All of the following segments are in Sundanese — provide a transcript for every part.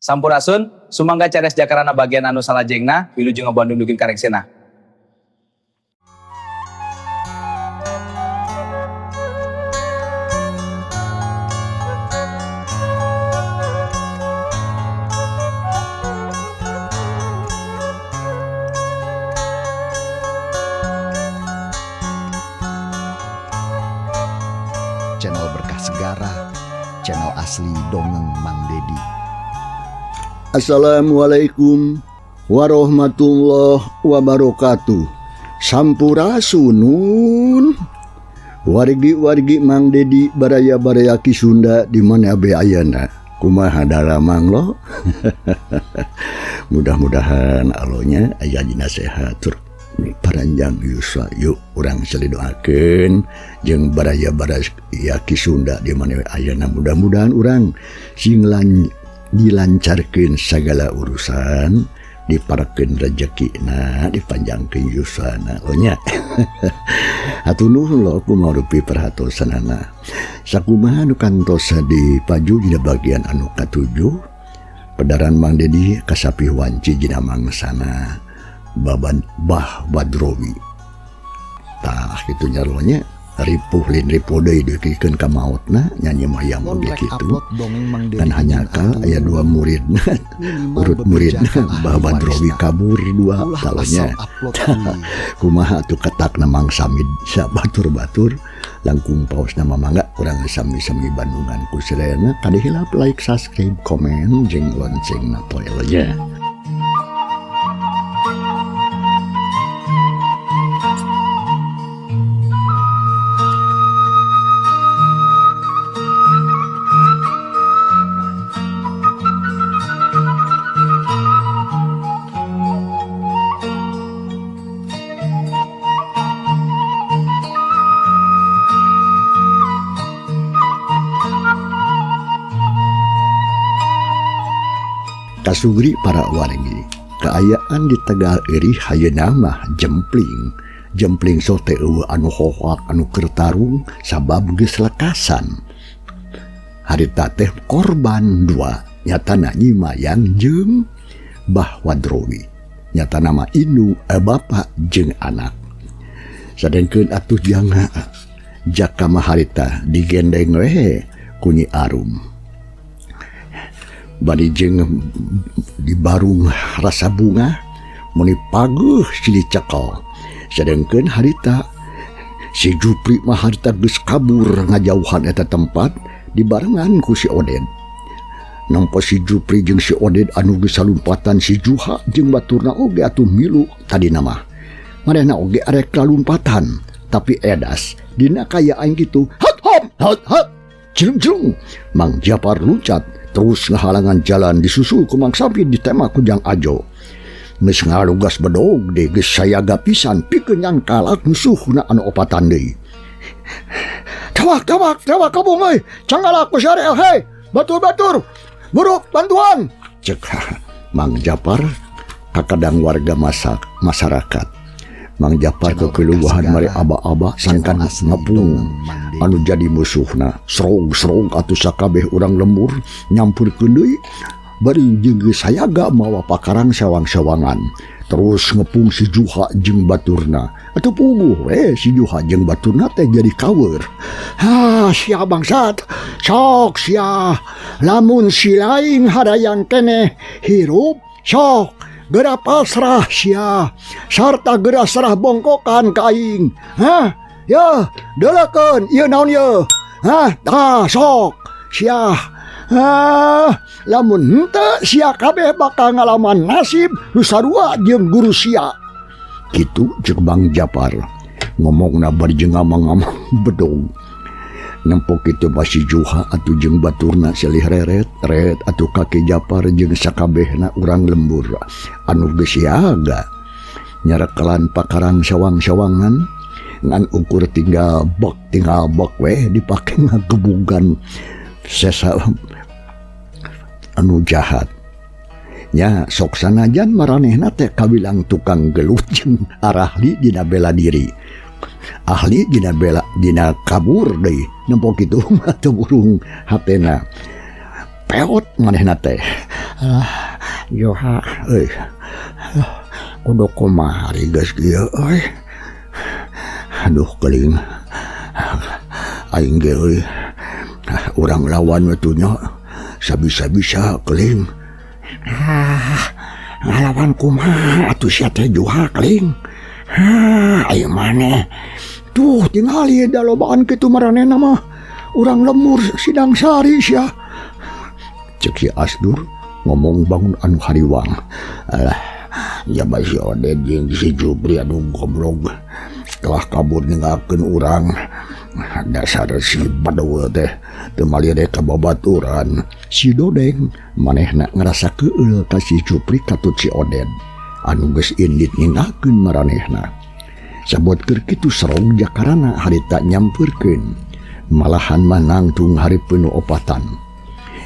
Sampurasun, sumangga cares jakarana bagian anu salajengna, wilujeng Bandung dugin kareksena. Channel Berkah Segara, channel asli dongeng Mang Dedi. Assalamualaikum warahmatullahi wabarakatuh. Sampurasunun. Wargi Mang Dedi baraya-baraya ki Sunda di mana be ayana. Kumaha dalamang lo. Mudah-mudahan alonya aya dina sehat tur paranjang yuswa yuk urang salidoakeun jeung baraya-baraya ki Sunda di mana ayana. Mudah-mudahan urang sing dilancarkeun sagala urusan, diparekeun rezekina, dipanjangkeun yuswana nya. Atuh nuhun lo kumarupi perhatosanana. Sakumaha nu kantos dipaju dina bagian anu katujuh. Pedaran Mang Dedi kasapih wanci dina mangsana Bah Wadrowi. Tah kitu nya ripuh lin ripuh deui dikeun ka maotna nyanyi mayang oge kitu. Dan hanya aya dua muridna urut muridna Bah Wadrowi kabur dua talanya. Kumaha atuh ketakna Mang Samid sa batur-batur langkung paosna mamangga urang sami-sami Bandungan ku sedayana kada hilap like, subscribe, komen jeung loncengna poe nya. Kasugri para wargi, keayaan di Tegal eri hayeuna mah jempling so teh eueuh anu hoak anu keur tarung sabab geus lekasan. Harita teh korban dua nyatana Nyi Mayang jeung Bah Wadrowi, nyatana mah indung bapak jeung anak. Sadengkeun atuh janga jaka mah harita digendeng we ku Nyi Arum. Bari jeung dibarung rasa bunga muni paguh silih cekel. Sedengkeun harita si Jupri mah harita geus kabur ngajauhan eta tempat dibarengan ku si Oded. Nampa si Jupri jeung si Oded anu geus salumpatan si Juha jeung baturna oge atuh milu tadina mah. Manehna oge arek lalumpatan tapi edas dina kayaan kitu. Hat jelung Mang Japar luncat terus ngahalangan jalan disusul ku Mang Samid ditembak ku Jang Ajo. Geus ngalugas bedog deui geus sayaga pisan pikeun nyangkalak musuhna anu opatan deui. Tawak kabung euy, cangalak ku sarel hei. Batur, buruk bantuan. Cek Mang Japar kakadang warga masyarakat. Mang Japar kekeluahan mari aba-aba sangkan ngepung anu jadi musuhna. Serong atuh sakabeh urang lembur nyampurkeun deui bari jeung geus sayaga mawa pakarang sawang-sawangan. Terus ngepung si Juha jeung baturna. Atuh puguh we si Juha jeung baturna teh jadi kaweur. Sia bangsat, sok sia lamun si laing hadayang keneh hirup sok geura pasrah sia sarta geura serah bongkokan ka aing. Ya, deulekeun ieu naon ieu? Tah sok sia. Lamun henteu sia kabeh bakal ngalaman nasib nu sarua jeung guru sia. Kitu jeung Mang Japar ngomongna bari jeung ngamang-ngamang bedog. Nempok kitu basi Juha atuh jeung baturna silih reret atuh kaki Japar jeung sakabehna urang lembur anu geus siaga nyarekelan pakarang sawang-sawangan ngan ukur tinggal bak we dipake ngagebugan sesa anu jahat. Nya sok sanajan maranehna teh kabilang tukang gelut jeung arahli dina bela diri. Ahli dina kabur deui nempok kitu mah teu burung hatena peot manehna teh Joha kudu kumari geus kieu euy. Aduh keling aing ge euy urang lawan we tuh nya sabisa-bisa keling. Ngalawan kumaha atuh sia teh Joha keling. Aing maneh tuh tinggal ieu da lobaan kitu maranehna mah urang lemur sidang sari sia. Cek si Asdur ngomong bangun anu hariwang. Alah, ya si Oded jeung si Jupri anu goblok telah kabur ninggalkeun urang. Dasar si Badawa teh teu malire ka babaturan. Si Dodeng manehna ngerasa keul ka si Jupri katut si Oded anu geus indit ninggalkeun maranehna. Sabot keur kitu serong jakarana harita nyampeurkeun. Malahan manangtung hari penuh opatan.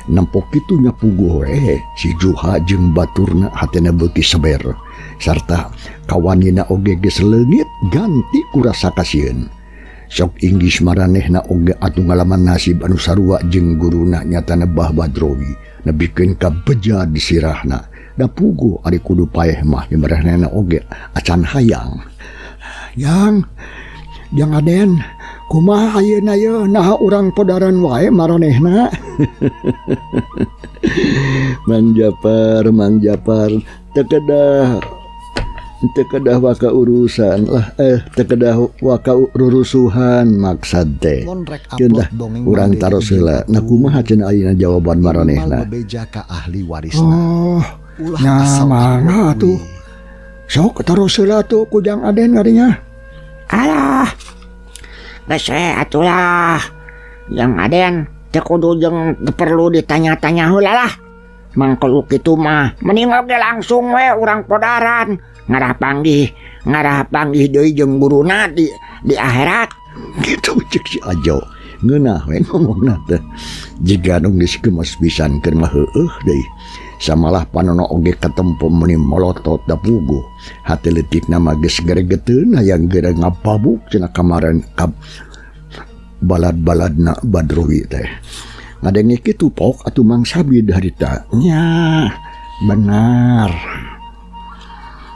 Nampok kitu nyapuguh we si Juha jeung baturna hatena beuki seber sarta kawanina oge geus leungit ganti ku rasa kasieun. Sok inggis maranehna oge atuh ngalaman nasib anu sarua jeung guruna nyatana Bah Badrowi nebikeun ka beja di sirahna. Da puguh ari kudu paeh mah maranehna oge acan hayang. Yang Aden, kumaha ayeuna ye naha urang podaran wae maranehna. Mang Japar teu kedah waka urusan lah teu kedah waka rurusuhan maksad teh. Cenah urang taros heula. Nah kumaha cenah ayeuna jawaban maranehna? Beja ka ahli warisna. Oh, nyamanah tuh. Sok taros heula tuh ku Jang Aden ngarinya. Alah, geus atulah. Yang Aden teu kudu jeung perlu ditanya-tanya heula lah. Mangkelu kitu mah mending oge langsung we urang podaran ngarah panggih deui jeung guruna di akhirat. Gitu cek si Ajo ngeunah we ngomongna teh. Jiga nu geus kemas pisan keur mah heueuh deui. Samalah panono oge katempo meuni molotot da puguh. Hati leutikna mah geus gregeteun hayang geura ngapabuk cenah kamaran ka balad-baladna Badrowi teh. Ngadenge kitu pok atuh Mang Sabid harita. Nya, benar.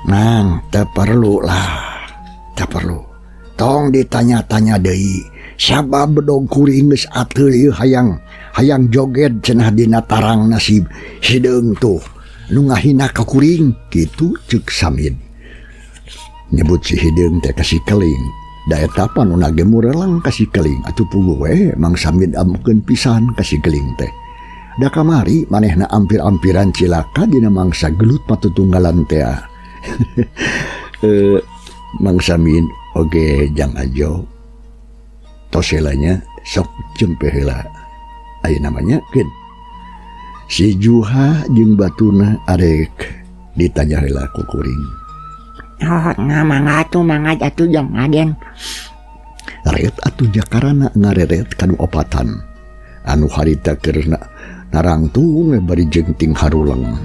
Nang, teu perlu lah. Teu perlu. Tong ditanya-tanya deui. Sabab bedog kuring geus ateul ieu hayang joget cenah dina tarang nasib hideung tuh. Nu ngahina ka kuring kitu ceuk Samid. Nyebut si hideung teh ka si Keling. Da eta panu nage murelang ka si Keling atuh puguh we Mang Samid amukeun pisan ka si Keling teh. Da kamari manehna ampir-ampiran cilaka dina mangsa gelut patutunggalan teh. Mang Samid oge Jang Ajo tos heulanya sok jempe heula. Aya namanya keun. Si Juha jeung batuna arek ditanya heula ku kuring. Oh, mangga atuh Jang Aden. Ret atuh jakarana ngareret kanu opatan. Anu harita keur narangtung bari jeung haruleng.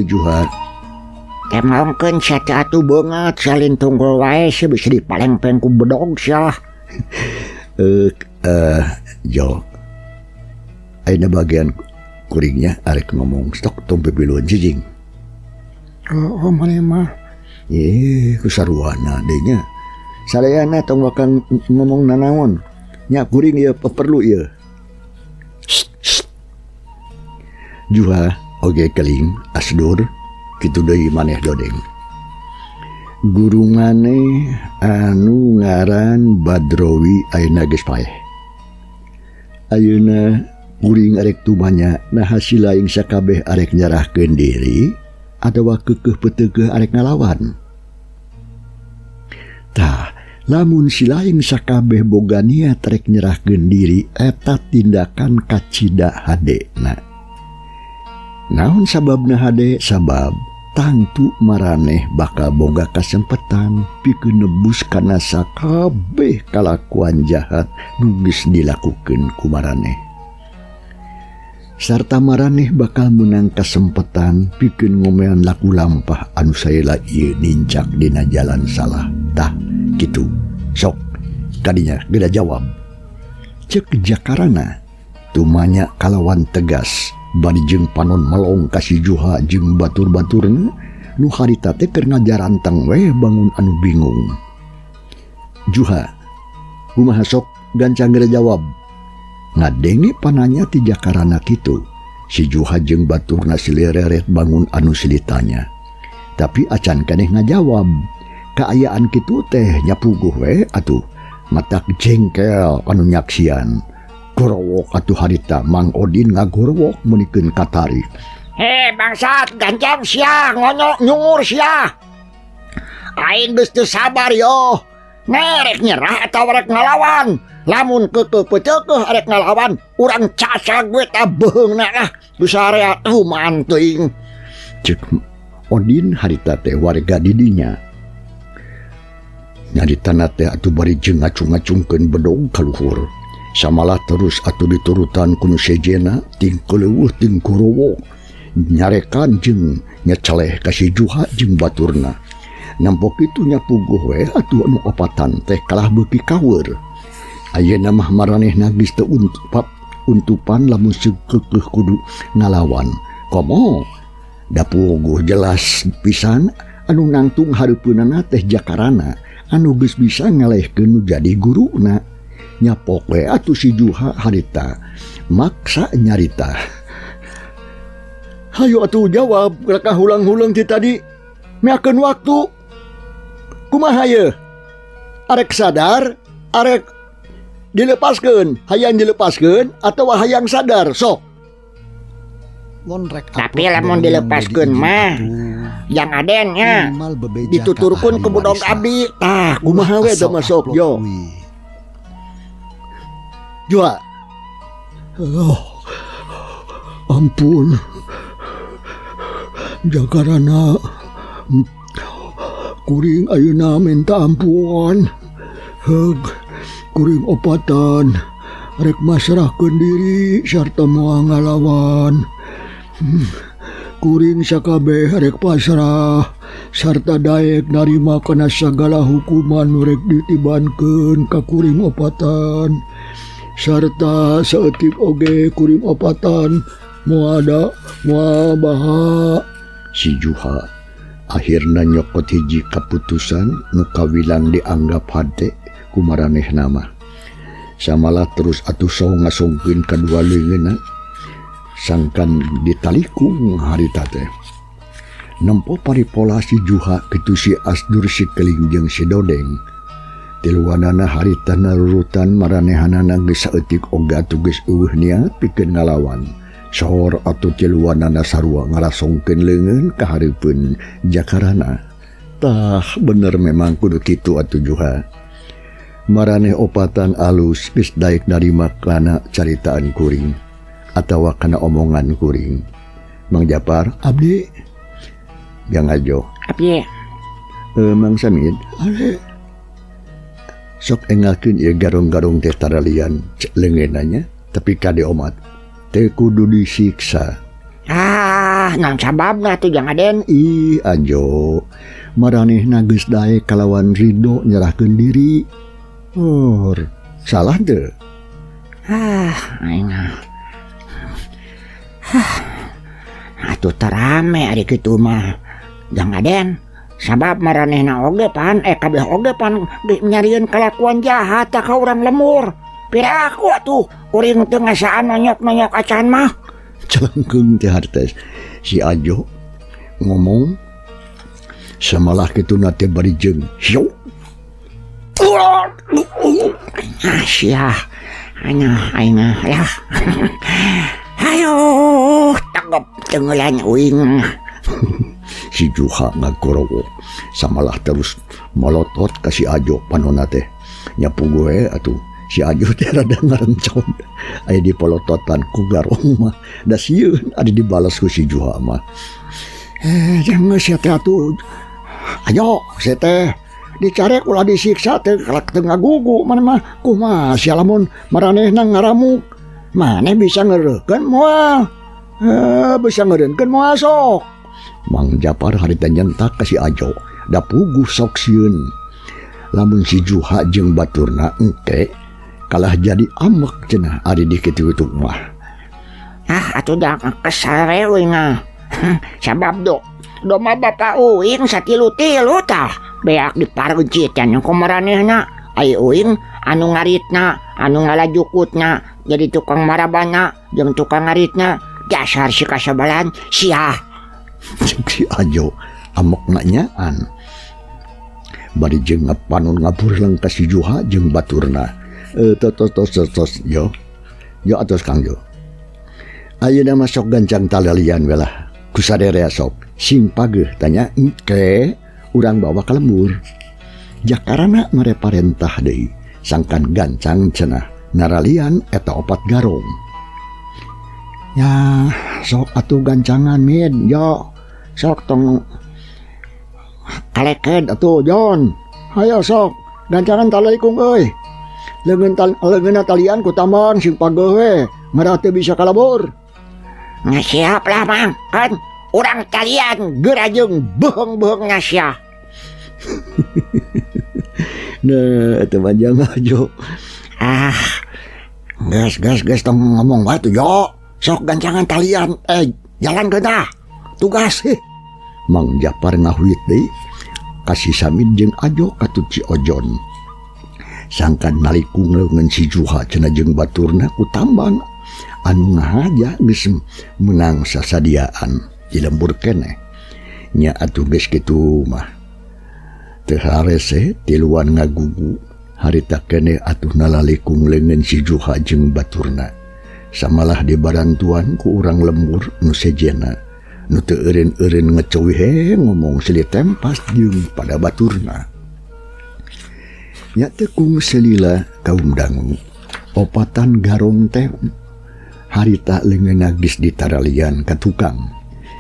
Juha Temongkeun sia teh atuh beungeut salin tunggul wae sih bisa dipalengpeng ku bedog sia. Jo ayeuna bagian kuringnya arek ngomong stok tong pipiluan jijing. Oh maneh mah kusaruana deui nya. Salayana tong bakal ngomong nanaon. Nya kuring ieu perlu ieu. Juha oge Keling Asdur kitu deui maneh Dodeng. Guru maneh anu ngaran Badrowi ayeuna geus paeh. Ayeuna kuring arek tumanya nah hasil lain sakabeh arek nyarahkeun diri atawa keukeuh peuteukeun arek ngalawan. Tah, lamun si lain sakabeh boga niat arek nyerahkeun diri eta tindakan kacida hadena. Naon sababna hade? Sabab tangtu maraneh bakal boga kasempatan pikeun nebus kana sakabeh kalakuan jahat nu geus dilakukeun ku maraneh. Sarta maraneh bakal menang kasempatan pikeun ngomean laku lampah anu saela ieu nincak dina jalan salah. Tah kitu. Sok kadinya geura jawab. Ceuk Jakarana tumanya kalawan tegas bari jeung panon melong ka si Juha jeung batur-baturna nu harita teh keur ngajarantang we bangun anu bingung. Juha, kumaha sok gancang geura jawab. Ngadenge pananya ti Jakarana kitu, si Juha jeung baturna silireret bangun anu silitanya. Tapi acan keneh ngajawab, kaayaan kitu teh nyapuguh we atuh, matak jengkel anu nyaksian. Gorowok atuh harita Mang Odin ngagorowok menikeun katari. Heh bangsat, gancang sia, ngonyok nyungur sia. Aing geus teu sabar yo. Nerek nyerah atau rek ngalawan. Lamun keukeuh peuteukeuh arek ngalawan, urang cacag we ta beungna lah. Busarea rumahan teuing. Ceuk Odin harita teh warga didinya. Nyaritana teh atuh bari jeung ngacung-ngacungkeun bedog ka luhur. Samalah terus atuh diturutan ku nu sejena ting keleuweuh ting Gorowok nyarekan jeung nyeceleh ka si Juha jeung baturna. Nampok kitu nyapuguh we atuh anu opatan teh kalah beuki kaweur. Ayeuna mah maranehna geus teu untupan lamun keukeuh kudu ngalawan. Komo da puguh jelas pisan anu nangtung hareupeunana teh Jakarana anu geus bisa ngalehkeun nu jadi guruna. Nyapok we atuh si Juha harita maksa nyarita. Hayo atuh jawab raka hulang-hulang ti tadi. Meakeun waktu. Kumaha ye? Arek sadar, arek dilepaskeun, hayang dilepaskeun atawa hayang sadar sok. Tapi lamun dilepaskeun mah yang adennya dituturkeun ke budog abdi. Tah kumaha we da masok yo. Juha. Oh, ampun. Jakarana. Kuring ayeuna minta ampun. Heug, kuring opatan. Rek masrahkeun diri sarta moal ngalawan. Kuring sakabeh rek pasrah sarta daek narima kana sagala hukuman nu rek ditibankeun ka kuring opatan. Sarta saeutik oge kuring opatan moal baha. Si Juha akhirna nyokot hiji kaputusan nu kawilang dianggap hade ku maranehna mah. Samalah terus atuh soh ngasongkeun kadua leungeunna sangkan ditalikung harita teh. Nempo paripola si Juha kitu si Asdur si Keling jeung si Dodeng. Tiluanana harita narurutan maranehanana geus saeutik oge atuh geus eueuh niat pikeun ngalawan. Sohor atuh tiluanana sarua ngarasongkeun leungeun ka hareupeun Jakarana. Tah bener memang kudu kitu atuh Juha. Maraneh opatan alus geus daek narima kana caritaan kuring atawa kana omongan kuring. Mang Japar, abdi. Gang Ajo. Abdi. Mang Samid, ale. Sok engalkeun ieu garong-garong teh taralian leungeunanya, tapi kade omat teh kudu disiksa. Nang sababna tuh Jang Aden. Ih Ajo, maranehna geus daek kalawan ridho nyerahkeun diri. Salah teu? Aing. Atuh terame ari kitu mah Jang Aden. Sabab maranehna oge pan kabeh oge pan nyarieun kalakuan jahat ka urang lemur. Piraku atuh kuring teu ngasaan nonyok-nonyok acan mah. Celengkeung teh hartes si Ajo ngomong samalah kituna teh bari jeung hiu. Sia aing ya. Hayo tanggap tengeulan uing. Si Juha ngagorowok samalah terus molotot ka si Ajo panonna teh. Nyapu gue atuh si Ajo teh rada ngarencon aya dipolototan ku Garong mah da sieun adi dibalas ku si Juha mah. Jangan sia teh atuh. Ayo sia teh dicarek ulah disiksa teh kalak teu ngagugu mana mah kumaha sia lamun maranehna ngaramuk. Maneh bisa ngeureukkeun moal. Bisa ngeureunkeun moal sok. Mang Japar harita nyentak ka si Ajo da puguh sok sieun. Lamun si Juha jeung baturna engke kalah jadi amek cenah ari di kitu mah. Atuh dah kesare euy ngah. Sabab do mah bapak uing satilu-tilu tah beak dipareucietan ku maranehna. Ai uing anu ngaritna, anu ngalajukutna jadi tukang marabana jeung tukang ngaritna dasar si kasabalan sia. Si Ajo amokna nyaan. Bari jeung ngapanun ngapurleung ka si Juha jeung baturna. Tos yo atos Kang Jo. Ayeuna mah sok gancang talalian we lah. Ku sadere sok sing pageuh tanya engke urang bawa ka lembur. Jakarana mareparentah deui sangkan gancang cenah naralian eta 4 garong. Ya sok atuh gancangan min yo sok tong kaleked atuh Jon. Hayo sok gancangan talaikung euy. Leungeunna talian ku tamang sing pageuh we mara teu bisa kalabur. Ngasiap lah mang kan urang talian geura jeung beheung-beheung ngasiap. Nah, itu panjang aja. Gas tong ngomong wae tuh yo. Sok gancangan talian. Jalan ke dah. Tugas. Mang Japar ngahuit deui kasih Samin jeung Ajo katuci Ojon. Sangkan nalikung leungeun si Juha cenah jeung baturna ku tambang anu ngahaja geus menang sasadiaan di lembur keneh. Nya atuh geus kitu mah. Teu harese tiluan ngagugu harita keneh atuh nalalikung leungeun si Juha jeung baturna. Samalah dibarantuan ku urang lembur nu sejena nu teu eureun-eureun ngeceuih ngomong silih tempas jeung pada baturna. Nya teu kung selila kaum dangu opatan garong teh harita leungeunna geus ditaralian ka tukang.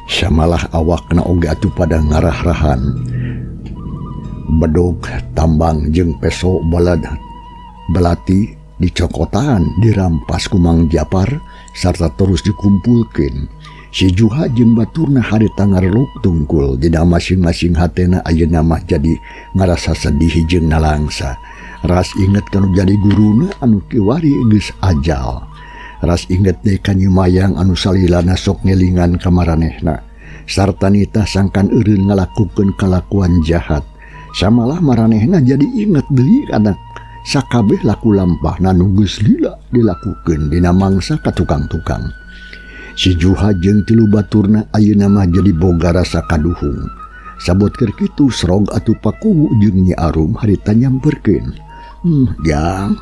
Samalah awakna oge atuh pada ngarah-rahan. Bedog tambang jeung peso belati dicokotan dirampas ku Mang Japar sarta terus dikumpulkeun. Si Juha jeung baturna harita ngareluk tungkul dina masing-masing hatena ayeuna mah jadi ngarasa sedih jeung nalangsa. Ras inget kanu jadi guruna anu kiwari geus ajal. Ras inget deui ka Mayang anu salilana sok ngelingan ka maranehna. Sarta nitah sangkan eureun ngalakukeun kalakuan jahat. Samalah maranehna jadi inget deui kana sakabeh laku lampahna nu geus lila dilakukeun dina mangsa ka tukang-tukang. Si Juha jeung tilu baturna ayeuna mah jadi boga rasa kaduhung. Sabot keur kitu srog atuh pakuwu jeung Nyi Arum harita nyamperkeun. Jang.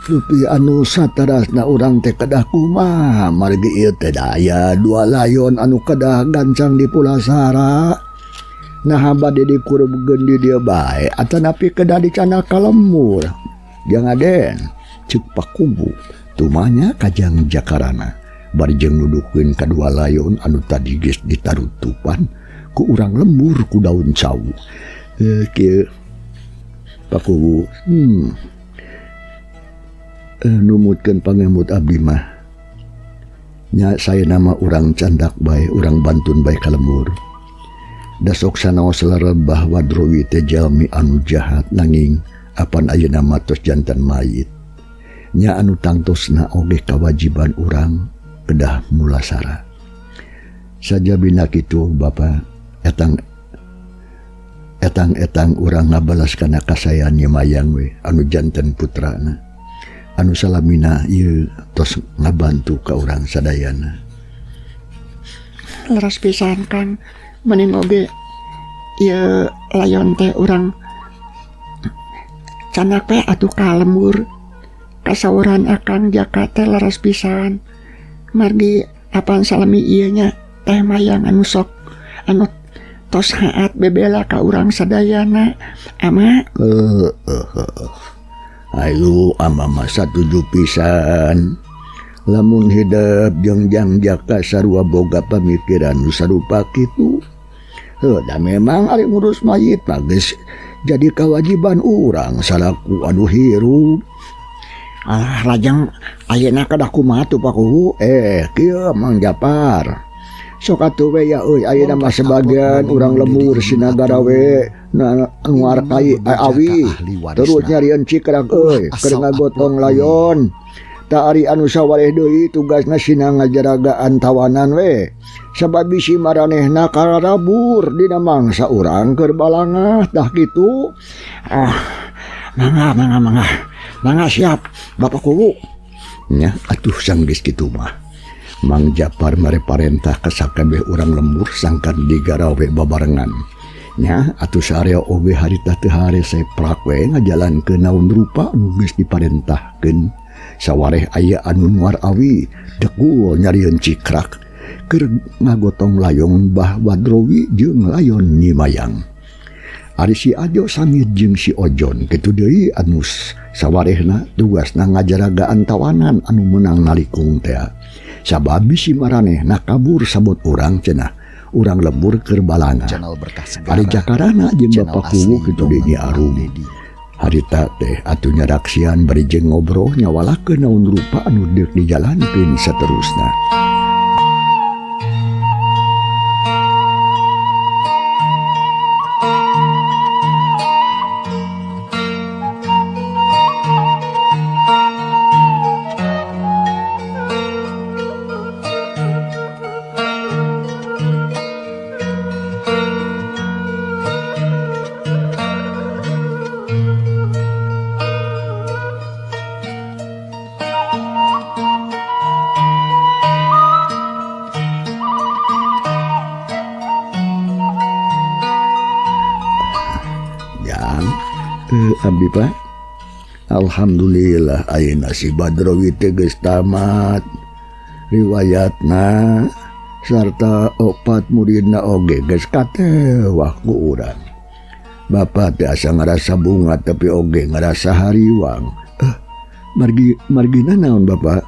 Rupi anu satarasna urang teh kedah kumaha margi ieu teh daya 2 layon anu kedah gancang di Pulasara. Nah bade dikurubkeun di dieu bae atanapi kedah dicana ka lembur. Jang Aden ceuk pakubu tumanya kajang Jakarana bari jeung nuduhkeun ka 2 layon anu tadi geus ditarutupan ku urang lembur ku daun sawu. Kieu pakubu numutkeun pangemut abdi mah nya saya nama urang candak bae urang bantun bae ka lembur. Da sok sanaos larebah wadrowi teh jalmi anu jahat nanging apan ayeuna mah tos janten mayit. Nya anu tangtosna oge kawajiban urang kedah mulasara. Sajabina kitu Bapa etang urang ngabalas kana kasayan Nyi Mayang we anu janten putrana. Anu salamina ieu tos ngabantu ka urang sadayana. Leres pisan Kang. Mending oge ieu layon teh urang canak teh atuh ka lembur kasauran Akang Jaka teh leres pisan. Margi apan salami ieu nya Teh Mayang anu sok anu tos haat bebela ka urang sadayana ama. Ayo ama masa 7 pisan. Lamun hidup jeung jaka sarua boga pamikiran nu sarupa kitu. Da memang ari ngurus mayit mah geus jadi kewajiban urang salaku anu hirup. Lajang ayeuna kadah kumaha tuh Pak Kuhu? Kieu Mang Japar. Sok atuh we ya euy ayeuna mah sebagian urang lembur sinagara we nuar kai awi. Terus nyarieun cikrak euy keur ngagotong layon. Ta ari anu sawareh deui tugasna sina ngajaragaan tawanan we. Sabab bisi maranehna kararabur dina mangsa urang keur balangah tah kitu. Mangga siap Bapak Kuhu. Nya atuh sanggeus kitu mah. Mang Japar mareparentah ka sakabeh urang lembur sangkan digarawe babarengan. Nya atuh saarea oge harita teu hare seprak we ngajalankeun naon rupa anu geus diparentahkeun. Sawareh aya anu nuar awi dekul nyarieun cikrak keur ngagotong layong Mbah Wadrowi jeung layon Nyi Mayang. Ari si Ajo samit jeung si Ojon kitu deui anu sawarehna tugasna ngajaragaan tawanan anu meunang nalikung teh. Sabab bisi maranehna kabur sabot urang cenah urang lembur keur balanga. Ari jakarana jeung Bapak Kuwu kitu deui Nyi Arum. Harita teh atuh nyaraksian bari jeung ngobrol nyawalakeun naon rupa anu deuk dijalankeun saterusna. Abdi Pak, alhamdulillah ayeuna si Badrowi teh geus tamat riwayatna sarta 4 muridna oge geus katewah ku urang. Bapak teh asa ngarasa bunga tapi oge ngarasa hariwang. Margina naon Bapak?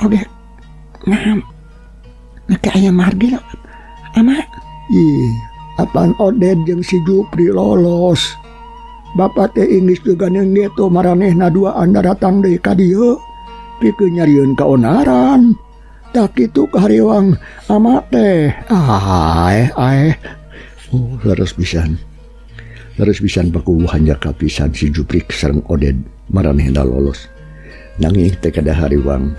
Oge naam. Nake aya margi ama. Apaan Oded jeung si Jupri lolos. Bapak teh Inggris juga nenggeto maranehna duaan datang deui ka dieu pikeun nyarieun kaonaran. Tak kitu kahariwang ama teh. Leres pisan Paku hanya kapisan si Jupri sareng Oded maranehna lolos. Nanging teh kada hariwang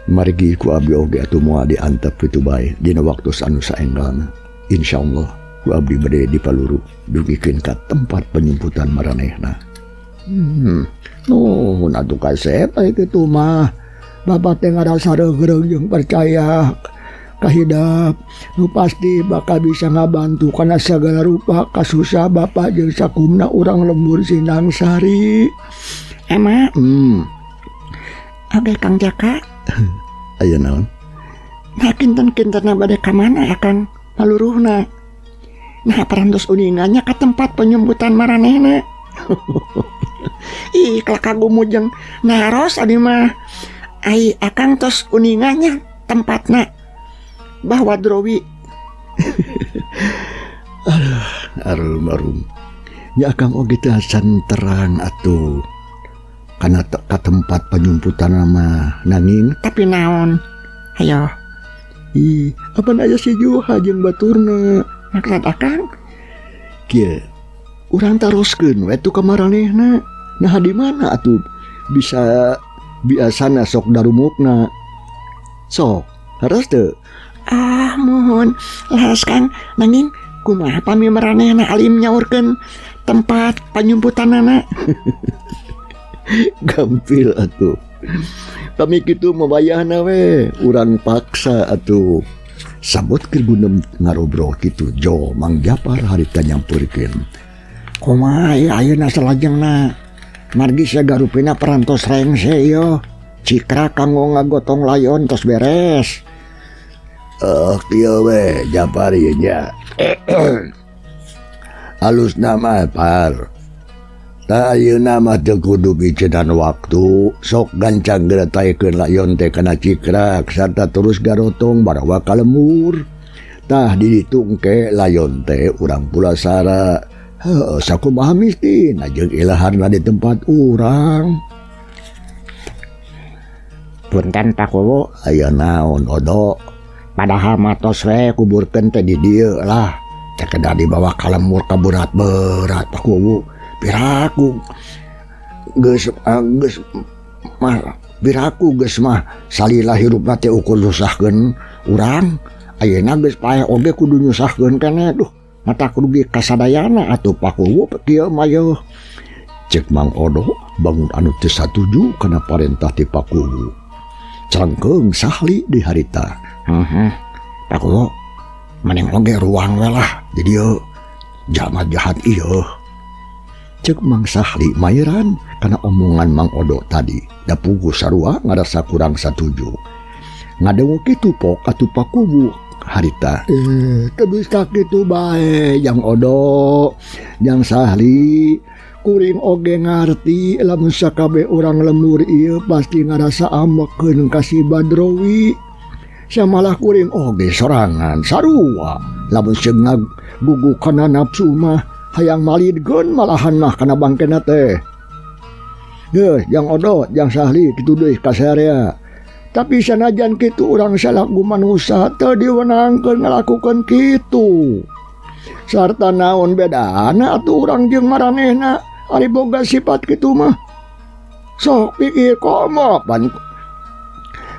margi ku abdi oge atuh moal diantep kitu bae dina waktu anu saenggalna. Insyaallah ku abdi bade dipaluru dugikeun ka tempat penyumputan maranehna. Nuhun atuh kasep aya kitu mah. Bapak teh ngarasa reug-reug jeung percaya ka hidap nu pasti bakal bisa ngabantu kana sagala rupa kasusah Bapak jeung sakumna urang lembur Sindang Sari. Emang oge Kang Jaka. Aya naon? Nah kinten-kintenna bade ka mana akan paluruhna. Nah parantos uningannya ke tempat penyumbutan maranehna. Ih kalakagumu jeung naros adi mah. Ai akang tos uningannya tempatna Mbah Wadrowi. Arum. Ya akang oge teh acan terang atuh. Kana ka tempat penyumputan mah nanging tapi naon? Hayo. Apaan aya si Juha jeung baturna? Maksud akang? Kieu, urang taroskeun we tu ka maranehna. Nah di mana atuh bisa biasana sok darumukna? Sok, haras teu? Mohon, laras Kang. Nanging kumaha pami maranehna alim nyaurkeun tempat penyumputanana? Gampil atuh. Kami kitu mabayahna we, urang paksa atuh. Sabot keur gunem ngarobrol kitu Jo Mang Japar harita nyampurkeun. Kumaha ayeuna salajengna? Margi sagarupina perantos rengse yo. Cikra kanggo ngagotong layon tos beres. Kieu we Japar ieu nya. Halus nama Par. Ayeuna mah teu kudu picenan waktu, sok gancang geretaikeun layon teh kana cikrak sarta terus garotong barawa ka lemur. Tah di ditu engke layon teh urang pulasara. Heuh sakumaha miskin ajeng ilaharna di tempat urang. Punten Pak Kuwu, Aya naon odo? padahal matos we kuburkeun teh di dieu lah. Teh kedah dibawa ka lemur ka berat-berat Pak Kuwu. Piraku geus mah salila hirupna teh ukur nyusahkeun urang. Ayeuna geus paeh oge kudu nyusahkeun keneh. Duh, mata kudu kasadayana atuh Pak Kuwu kieu mah yeuh. Cek Mang Odo bangun anu teu satuju kana parentah ti Pak Kuwu. Calengkeung sahli di harita. Pak Kuwu, Maneng oge ruang we lah di dieu jalma jahat ieu. Cek Mang Sahli mairan karena omongan Mang Odo tadi. Da puguh sarua ngarasa kurang satuju. Ngadengu kitu pok atuh Pak Kuwu harita. Teu bisa kitu bae Yang Odo, Yang Sahli. Kuring oge ngarti lamun sakabe urang lemur ieu pasti ngarasa ambekeun ka si Badrowi. Samalah kuring oge sorangan sarua lamun seungna guguk kana nafsu mah hayang malidkeun malahan mah kana bangkena teh. Yang Odo, Yang Sahli kitu deui kasarea. Tapi sanajan kitu urang salaku manusa teu diwenangkeun ngalakukeun kitu. Sarta naon bedana atuh urang jeung maranehna ari boga sifat kitu mah. Sok pikir komo pan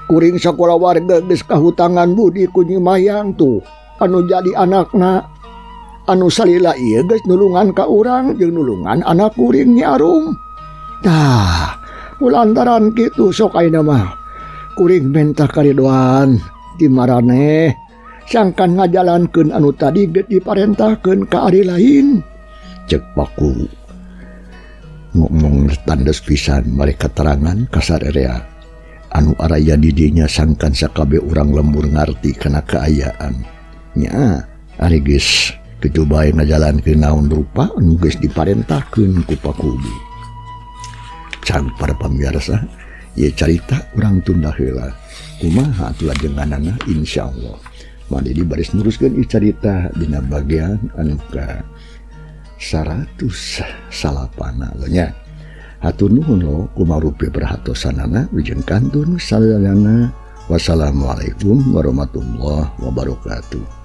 kuring sakola warga geus kahutangan budi ku Nyi Mayang tuh anu jadi anakna. Anu salila ieu geus nulungan ka urang jeung nulungan anak kuring Nyi Arum. Tah, kulantaran kitu sok ayeuna mah kuring minta karidoan ti maraneh sangkan ngajalankeun anu tadi geus diparentahkeun ka ari lain. Cek Pak Kuwu. Ngomong tandes pisan mari keterangan ka sarerea anu araya di dinya sangkan sakabe urang lembur ngarti kana kaayaan. Nya, ari geus kitu bae ngajalankeun naon rupa anu geus diparentahkeun ku Pak Kuwu. Can para pamirsa, ieu carita urang tunda heula. Kumaha atuh lajenganana insyaallah. Mari dibaris neruskeun ieu carita dina bagian anu ka 108 lo nya. Hatur nuhun lo kumarupi perhatosanana wijeng kantun salayana. Wassalamualaikum warahmatullahi wabarakatuh.